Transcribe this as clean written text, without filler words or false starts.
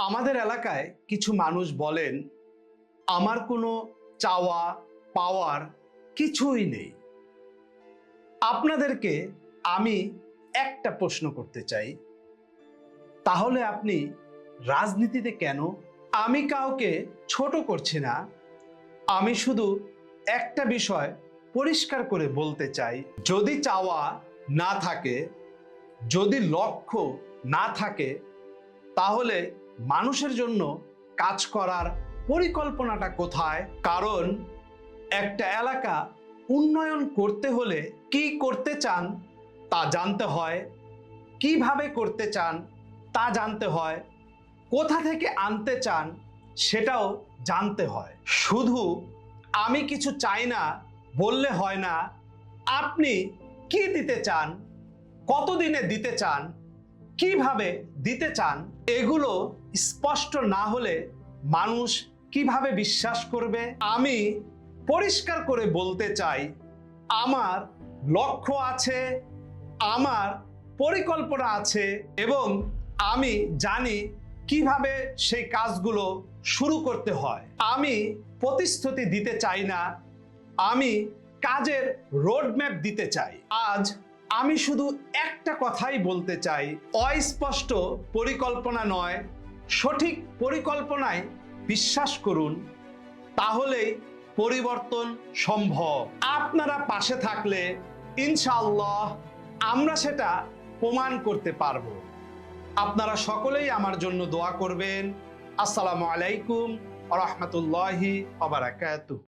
আমাদের এলাকায় কিছু মানুষ বলেন, আমার কোনো চাওয়া পাওয়ার কিছুই নেই। আপনাদেরকে আমি একটা প্রশ্ন করতে চাই, তাহলে আপনি রাজনীতিতে কেন? আমি কাউকে ছোট করছি না, আমি শুধু একটা বিষয় পরিষ্কার করে বলতে চাই, যদি চাওয়া না থাকে, যদি লক্ষ্য না থাকে, তাহলে মানুষের জন্য কাজ করার পরিকল্পনাটা কোথায়? কারণ একটা এলাকা উন্নয়ন করতে হলে কি করতে চান তা জানতে হয়, কিভাবে করতে চান তা জানতে হয়, কোথা থেকে আনতে চান সেটাও জানতে হয়। শুধু আমি কিছু চাই না বললে হয় না। আপনি কি দিতে চান, কতদিনে দিতে চান, কিভাবে দিতে চান, এগুলো স্পষ্ট না হলে মানুষ কিভাবে বিশ্বাস করবে? আমি পরিষ্কার করে বলতে চাই, আমার লক্ষ্য আছে, আমার পরিকল্পনা আছে এবং আমি জানি কিভাবে সেই কাজগুলো শুরু করতে হয়। আমি প্রতিশ্রুতি দিতে চাই না, আমি কাজের রোডম্যাপ দিতে চাই। আজ আমি শুধু একটা কথাই বলতে চাই, অস্পষ্ট পরিকল্পনা নয়, সঠিক পরিকল্পনায় বিশ্বাস করুন, তাহলেই পরিবর্তন সম্ভব। আপনারা পাশে থাকলে ইনশাআল্লাহ আমরা সেটা প্রমাণ করতে পারবো। আপনারা সকলেই আমার জন্য দোয়া করবেন। আসসালামু আলাইকুম ওয়া রাহমাতুল্লাহি ওয়া বারাকাতুহু।